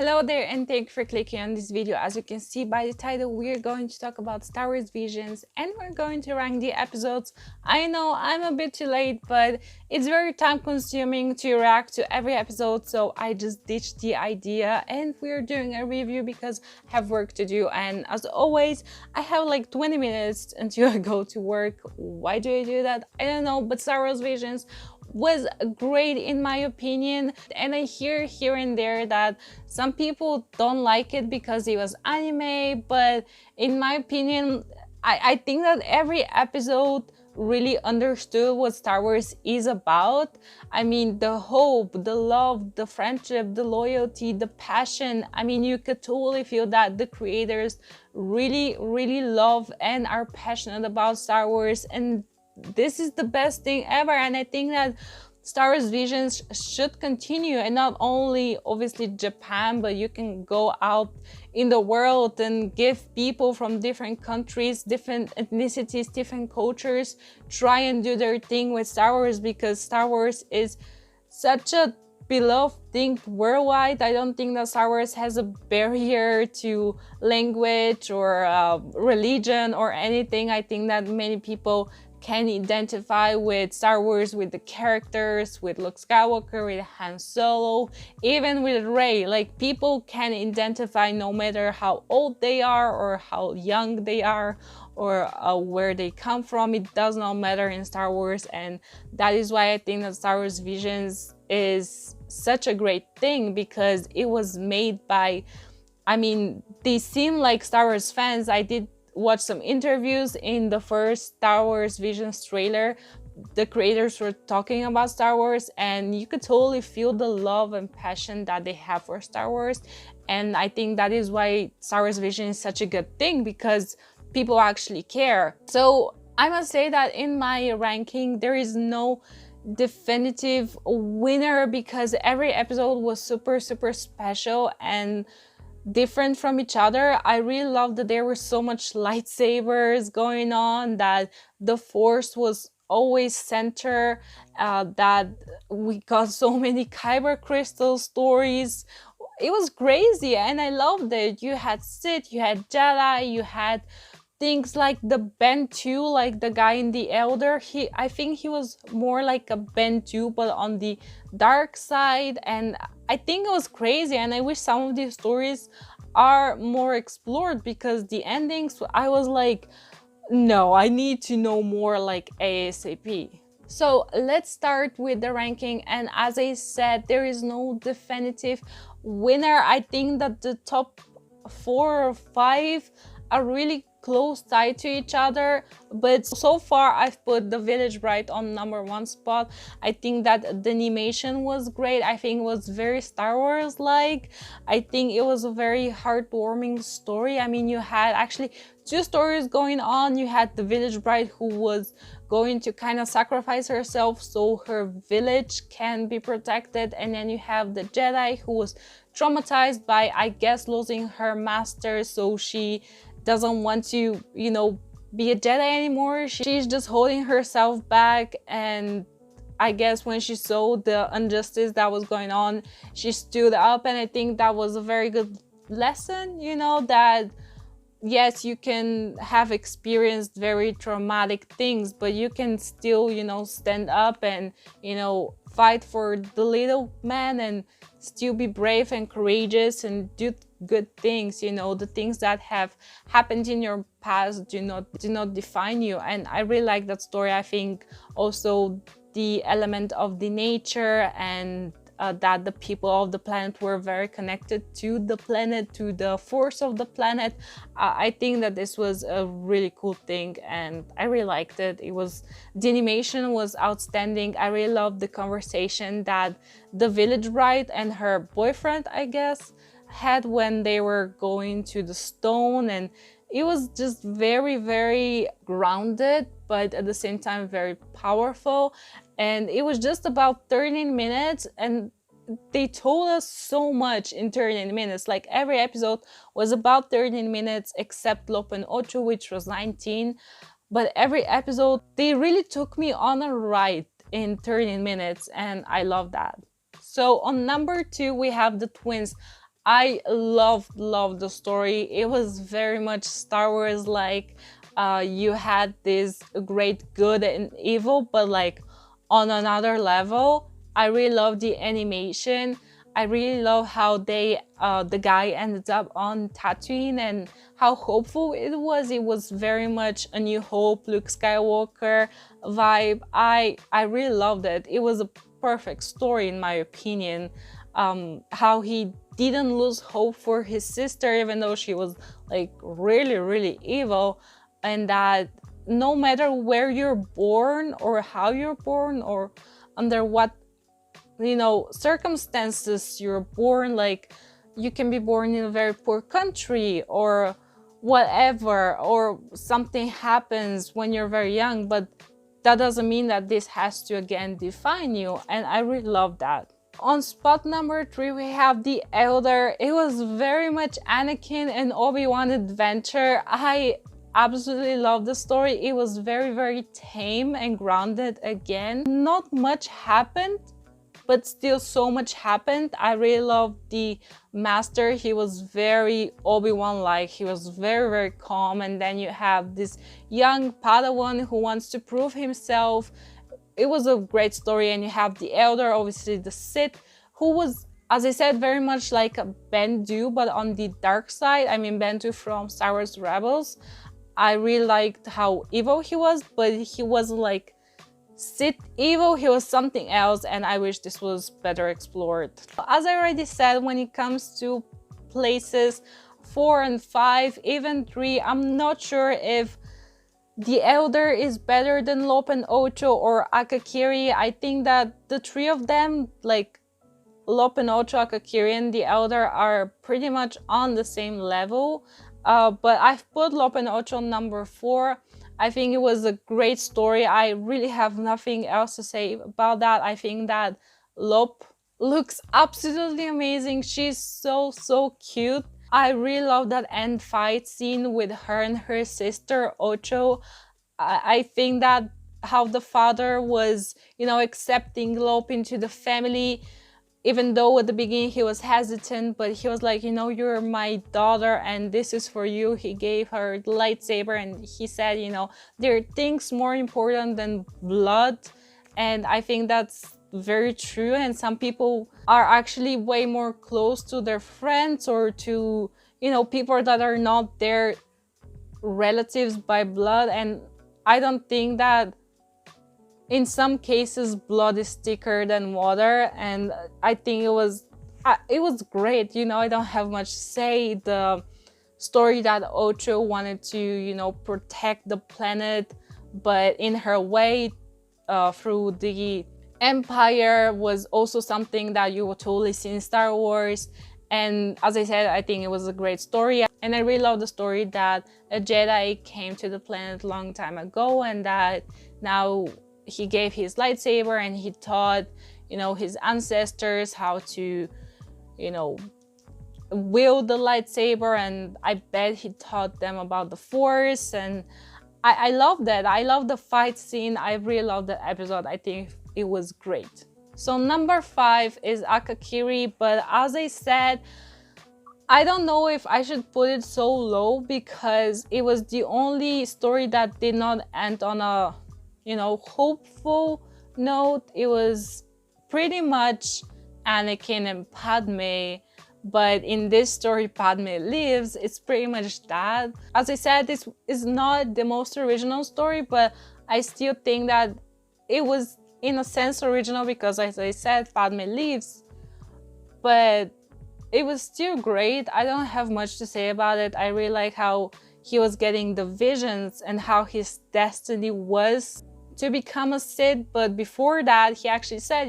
Hello there, and thank you for clicking on this video. As you can see by the title, we're going to talk about Star Wars Visions and we're going to rank the episodes. I know I'm a bit too late, but it's very time consuming to react to every episode, so I just ditched the idea and we're doing a review because I have work to do. And as always, I have like 20 minutes until I go to work. Why do I do that? I don't know, but Star Wars Visions was great in my opinion, and I hear here and there that some people don't like it because it was anime, but in my opinion, I think that every episode really understood what Star Wars is about. I mean, the hope, the love, the friendship, the loyalty, the passion. I mean, you could totally feel that the creators really love and are passionate about Star Wars, and this is the best thing ever. And I think that Star Wars Visions should continue, and not only obviously Japan, but you can go out in the world and give people from different countries, different ethnicities, different cultures try and do their thing with Star Wars, because Star Wars is such a beloved thing worldwide. I don't think that Star Wars has a barrier to language or religion or anything. I think that many people can identify with Star Wars, with the characters, with Luke Skywalker, with Han Solo, even with Rey. Like, people can identify no matter how old they are or how young they are or where they come from. It does not matter in Star Wars, and that is why I think that Star Wars Visions is such a great thing, because it was made by, I mean, they seem like Star Wars fans. I did watch some interviews in the first Star Wars Visions trailer. The creators were talking about Star Wars, and you could totally feel the love and passion that they have for Star Wars. And I think that is why Star Wars Vision is such a good thing, because people actually care. So I must say that in my ranking, there is no definitive winner, because every episode was super special and different from each other. I really loved that there were so much lightsabers going on, that the Force was always center, that we got so many Kyber crystal stories. It was crazy and I loved it. You had Sith, you had Jedi, you had things like the Ben 2, like the guy in The Elder. I think he was more like a Ben 2, but on the dark side, and I think it was crazy, and I wish some of these stories are more explored, because the endings, I was like, no, I need to know more, like ASAP. So let's start with the ranking, and as I said, there is no definitive winner. I think that the top 4 or 5 are really close tied to each other, but so far I've put The Village Bride on #1 spot. I think that the animation was great. I think it was very Star Wars like. I think it was a very heartwarming story. I mean, you had actually 2 stories going on. You had the Village Bride, who was going to kind of sacrifice herself so her village can be protected, and then you have the Jedi, who was traumatized by, I guess, losing her master, so she doesn't want to, you know, be a Jedi anymore. She's just holding herself back, and I guess when she saw the injustice that was going on, she stood up. And I think that was a very good lesson, you know, that yes, you can have experienced very traumatic things, but you can still, you know, stand up and, you know, fight for the little man and still be brave and courageous and do good things. You know, the things that have happened in your past do not define you. And I really like that story. I think also the element of the nature, and that the people of the planet were very connected to the planet, to the force of the planet. I think that this was a really cool thing, and I really liked it. The animation was outstanding. I really loved the conversation that the Village Bride and her boyfriend, I guess, had when they were going to the stone, and it was just very grounded, but at the same time very powerful. And it was just about 13 minutes, and they told us so much in 13 minutes. Like, every episode was about 13 minutes except Lopen Ocho, which was 19. But every episode, they really took me on a ride in 13 minutes, and I love that. So on #2, we have the twins. I loved the story. It was very much Star Wars like. You had this great good and evil, but like on another level. I really love the animation. I really love how the guy ended up on Tatooine and how hopeful it was. It was very much A New Hope, Luke Skywalker vibe. I really loved it. It was a perfect story in my opinion. How he didn't lose hope for his sister even though she was like really evil, and that no matter where you're born or how you're born or under what circumstances you're born, like you can be born in a very poor country or whatever, or something happens when you're very young, but that doesn't mean that this has to again define you, and I really love that. On spot number 3 we have The Elder. It was very much Anakin and Obi-Wan adventure. I absolutely love the story. It was very tame and grounded again. Not much happened, but still so much happened. I really loved the master. He was very Obi-Wan like. He was very calm, and then you have this young Padawan who wants to prove himself. It was a great story. And you have the Elder, obviously the Sith, who was, as I said, very much like a Bendu, but on the dark side. I mean, Bendu from Star Wars Rebels. I really liked how evil he was, but he wasn't like Sith evil, he was something else, and I wish this was better explored. As I already said, when it comes to places 4 and 5, even 3, I'm not sure if The Elder is better than Lop and Ocho or Akakiri. I think that the 3 of them, like Lop and Ocho, Akakiri, and The Elder, are pretty much on the same level. But I've put Lop and Ocho on number 4. I think it was a great story. I really have nothing else to say about that. I think that Lop looks absolutely amazing. She's so cute. I really love that end fight scene with her and her sister Ocho. I think that how the father was, accepting Lop into the family, even though at the beginning he was hesitant, but he was like, you're my daughter and this is for you. He gave her the lightsaber and he said, there are things more important than blood. And I think that's very true. And some people are actually way more close to their friends or to, people that are not their relatives by blood. And I don't think that in some cases blood is thicker than water, and I think it was great. I don't have much to say. The story that Ocho wanted to protect the planet, but in her way through the Empire, was also something that you will totally see in Star Wars. And as I said, I think it was a great story, and I really love the story that a Jedi came to the planet a long time ago, and that now he gave his lightsaber and he taught, his ancestors how to, wield the lightsaber, and I bet he taught them about the Force. And I love that. I love the fight scene. I really love that episode. I think it was great. So number 5 is Akakiri, but as I said, I don't know if I should put it so low because it was the only story that did not end on a hopeful note. It was pretty much Anakin and Padme, but in this story Padme lives. It's pretty much that. As I said, this is not the most original story, but I still think that it was in a sense original because, as I said, Padme lives, but it was still great. I don't have much to say about it. I really like how he was getting the visions and how his destiny was to become a Sith, but before that he actually said,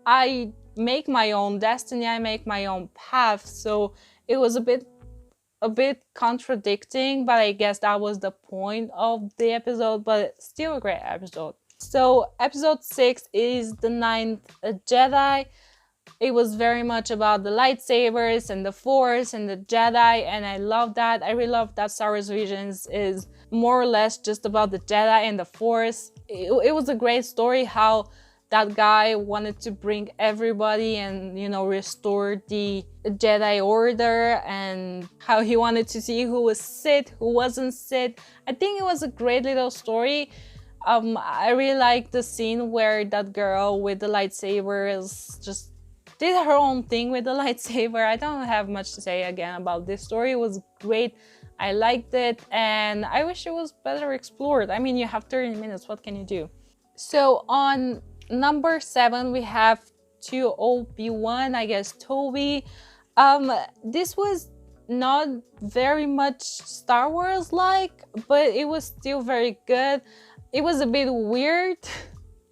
I make my own destiny, I make my own path. So it was a bit contradicting, but I guess that was the point of the episode, but still a great episode. So episode 6 is The Ninth Jedi. It was very much about the lightsabers and the Force and the Jedi, and I love that. I really love that Star Wars Visions is more or less just about the Jedi and the Force. It was a great story how that guy wanted to bring everybody and, you know, restore the Jedi Order, and how he wanted to see who was Sith, who wasn't Sith. I think it was a great little story. I really like the scene where that girl with the lightsaber is just did her own thing with the lightsaber. I don't have much to say again about this story. It was great. I liked it, and I wish it was better explored. I mean, you have 30 minutes, what can you do? So on number 7, we have 2OB1, I guess, Toby. This was not very much Star Wars like, but it was still very good. It was a bit weird.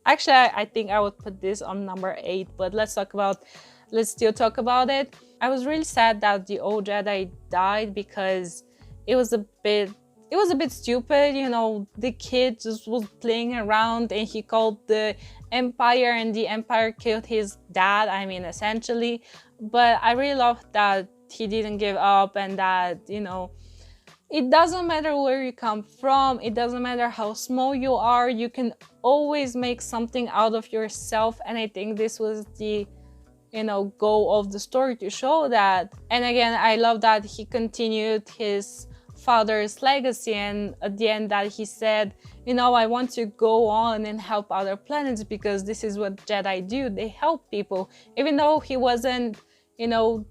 Actually, I think I would put this on number 8, but let's still talk about it. I was really sad that the old Jedi died, because it was a bit stupid, you know. The kid just was playing around and he called the Empire, and the Empire killed his dad, I mean, essentially. But I really loved that he didn't give up, and that, you know, it doesn't matter where you come from, it doesn't matter how small you are, you can always make something out of yourself. And I think this was the, you know, goal of the story, to show that. And again, I love that he continued his father's legacy, and at the end that he said, you know, I want to go on and help other planets, because this is what Jedi do, they help people. Even though he wasn't, you know,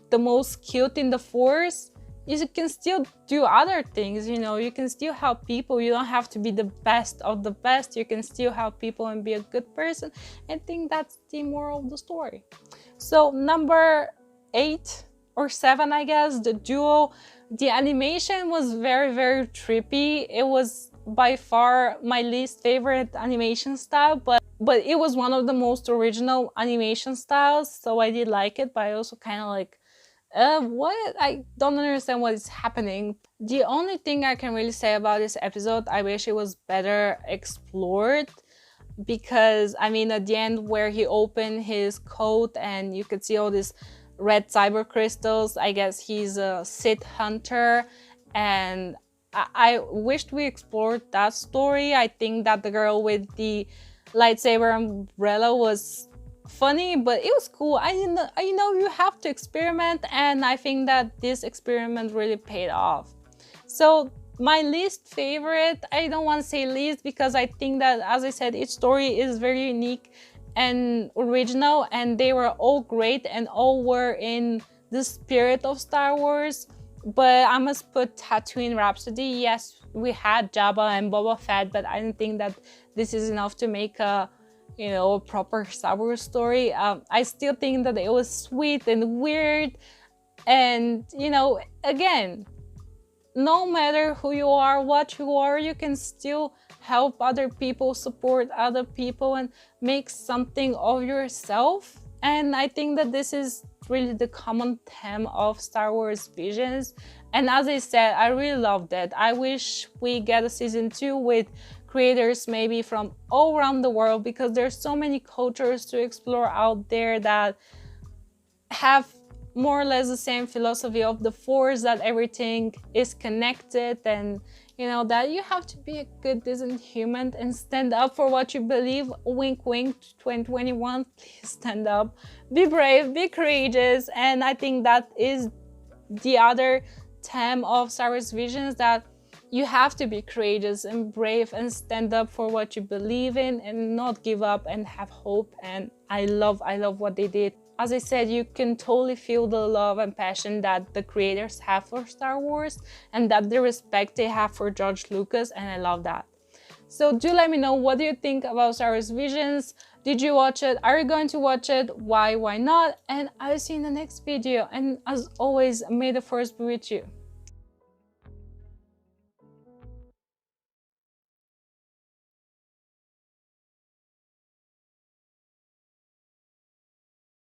the most cute in the Force, you can still do other things, you know, you can still help people. You don't have to be the best of the best, you can still help people and be a good person. I think that's the moral of the story. So number 8 or 7, I guess, the duo. The animation was very, very trippy. It was by far my least favorite animation style, but it was one of the most original animation styles, so I did like it. But I also kind of like, what? I don't understand what is happening. The only thing I can really say about this episode, I wish it was better explored, because I mean, at the end where he opened his coat and you could see all these red cyber crystals, I guess he's a Sith hunter, and I wished we explored that story. I think that the girl with the lightsaber umbrella was funny, but it was cool. You know, you have to experiment, and I think that this experiment really paid off. So my least favorite, I don't want to say least, because I think that, as I said, each story is very unique and original, and they were all great and all were in the spirit of Star Wars. But I must put Tatooine Rhapsody. Yes, we had Jabba and Boba Fett, but I don't think that this is enough to make a, you know, a proper Star Wars story. I still think that it was sweet and weird, and, you know, again, no matter who you are, what you are, you can still help other people, support other people, and make something of yourself. And I think that this is really the common theme of Star Wars Visions. And as I said, I really loved it. I wish we get a season 2 with creators maybe from all around the world, because there's so many cultures to explore out there that have more or less the same philosophy of the Force, that everything is connected, and, you know, that you have to be a good, decent human and stand up for what you believe. Wink, wink, 2021, please stand up, be brave, be courageous. And I think that is the other theme of Star Wars Visions, that you have to be courageous and brave and stand up for what you believe in and not give up and have hope. And I love what they did. As I said, you can totally feel the love and passion that the creators have for Star Wars, and that the respect they have for George Lucas, and I love that. So do let me know, what do you think about Star Wars Visions? Did you watch it? Are you going to watch it? Why not? And I'll see you in the next video. And as always, may the Force be with you.